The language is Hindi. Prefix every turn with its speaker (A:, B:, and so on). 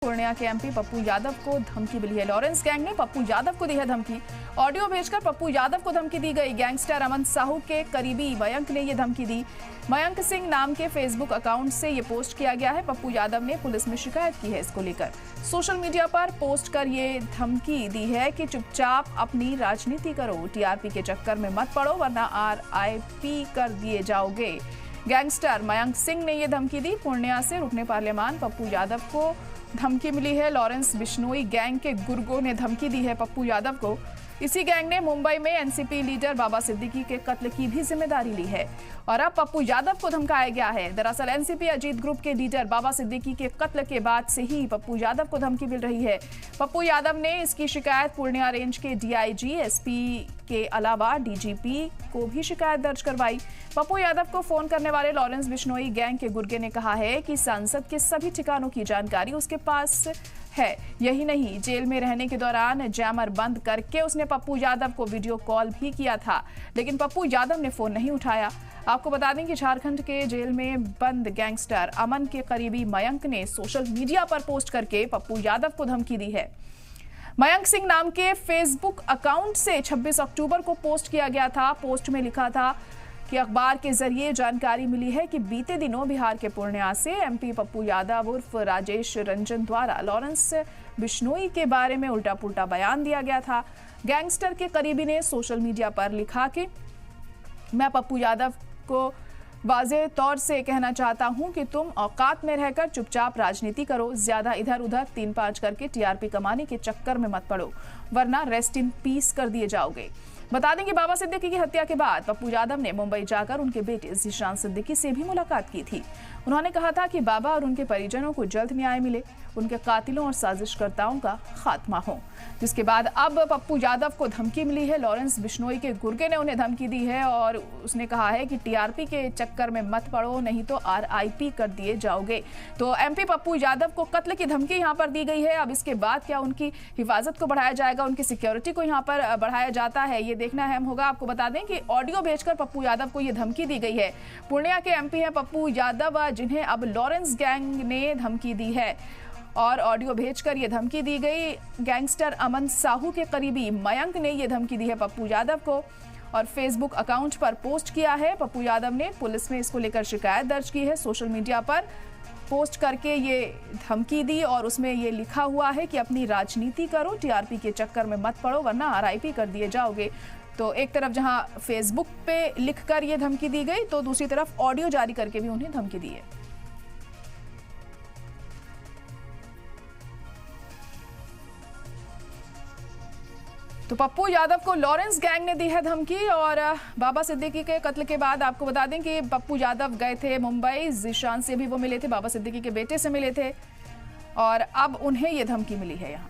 A: पूर्णिया के एमपी पप्पू यादव को धमकी मिली है। लॉरेंस गैंग ने पप्पू यादव को दी है धमकी। ऑडियो भेजकर पप्पू यादव को धमकी दी गई। गैंगस्टर अमन साहू के करीबी मयंक ने ये धमकी दी। मयंक सिंह नाम के फेसबुक अकाउंट से ये पोस्ट किया गया है। पप्पू यादव ने पुलिस में शिकायत की है। इसको लेकर सोशल मीडिया पर पोस्ट कर ये धमकी दी है कि चुपचाप अपनी राजनीति करो, टीआरपी के चक्कर में मत पड़ो वरना आरआईपी कर दिए जाओगे। गैंगस्टर मयंक सिंह ने ये धमकी दी। पूर्णिया से रुकने पार्लियामान पप्पू यादव को धमकी मिली है। लॉरेंस बिश्नोई गैंग के गुर्गों ने धमकी दी है पप्पू यादव को। इसी गैंग ने मुंबई में एनसीपी लीडर बाबा सिद्दीकी के कत्ल की भी जिम्मेदारी ली है और अब पप्पू यादव को धमकाया गया है। दरअसल एनसीपी अजीत ग्रुप के लीडर बाबा सिद्दीकी के कत्ल के बाद से ही पप्पू यादव को धमकी मिल रही है। पप्पू यादव ने इसकी शिकायत पूर्णिया रेंज के डीआईजी, एसपी के अलावा डीजीपी को भी शिकायत दर्ज करवाई। पप्पू यादव को फोन करने वाले लॉरेंस बिश्नोई गैंग के गुर्गे ने कहा है कि सांसद के सभी ठिकानों की जानकारी उसके पास है। यही नहीं, जेल में रहने के दौरान जैमर बंद करके उसने पप्पू यादव को वीडियो कॉल भी किया था, लेकिन पप्पू यादव ने फोन नहीं उठाया। आपको बता दें कि झारखंड के जेल में बंद गैंगस्टर अमन के करीबी मयंक ने सोशल मीडिया पर पोस्ट करके पप्पू यादव को धमकी दी है। मयंक सिंह नाम के फेसबुक अकाउंट से 26 अक्टूबर को पोस्ट किया गया था। पोस्ट में लिखा था कि अखबार के जरिए जानकारी मिली है कि बीते दिनों बिहार के पूर्णिया से एमपी पप्पू यादव उर्फ राजेश रंजन द्वारा लॉरेंस बिश्नोई के बारे में उल्टा पुल्टा बयान दिया गया था। गैंगस्टर के करीबी ने सोशल मीडिया पर लिखा कि मैं पप्पू यादव को वाज़ेह तौर से कहना चाहता हूं कि तुम औकात में रहकर चुपचाप राजनीति करो, ज्यादा इधर उधर 3-5 करके टीआरपी कमाने के चक्कर में मत पड़ो वरना रेस्ट इन पीस कर दिए जाओगे। बता दें कि बाबा सिद्दीकी की हत्या के बाद पप्पू यादव ने मुंबई जाकर उनके बेटे ज़ीशान सिद्दीकी से भी मुलाकात की थी। उन्होंने कहा था कि बाबा और उनके परिजनों को जल्द न्याय मिले, उनके कातिलों और साजिशकर्ताओं का खात्मा हो। जिसके बाद अब पप्पू यादव को धमकी मिली है। लॉरेंस बिश्नोई के गुर्गे ने उन्हें धमकी दी है और उसने कहा है कि टीआरपी के चक्कर में मत पड़ो, नहीं तो आरआईपी कर दिए जाओगे। तो एमपी पप्पू यादव को कत्ल की धमकी यहाँ पर दी गई है। अब इसके बाद क्या उनकी हिफाजत को बढ़ाया जाएगा, उनकी सिक्योरिटी को यहाँ पर बढ़ाया जाता है, ये देखना अहम होगा। आपको बता दें कि ऑडियो भेजकर पप्पू यादव को ये धमकी दी गई है। पूर्णिया के एमपी हैं पप्पू यादव, जिन्हें अब लॉरेंस गैंग ने धमकी दी है और ऑडियो भेजकर ये धमकी दी गई। गैंगस्टर अमन साहू के करीबी मयंक ने ये धमकी दी है पप्पू यादव को और फेसबुक अकाउंट पर पोस्ट किया है। पप्पू यादव ने पुलिस में इसको लेकर शिकायत दर्ज की है। सोशल मीडिया पर पोस्ट करके ये धमकी दी और उसमें ये लिखा हुआ है कि अपनी राजनीति करो, टीआरपी के चक्कर में मत पड़ो वरना आरआईपी कर दिए जाओगे। तो एक तरफ जहां फेसबुक पे लिखकर ये धमकी दी गई, तो दूसरी तरफ ऑडियो जारी करके भी उन्हें धमकी दी है। तो पप्पू यादव को लॉरेंस गैंग ने दी है धमकी और बाबा सिद्दीकी के कत्ल के बाद आपको बता दें कि पप्पू यादव गए थे मुंबई, ज़ीशान से भी वो मिले थे, बाबा सिद्दीकी के बेटे से मिले थे और अब उन्हें ये धमकी मिली है यहाँ।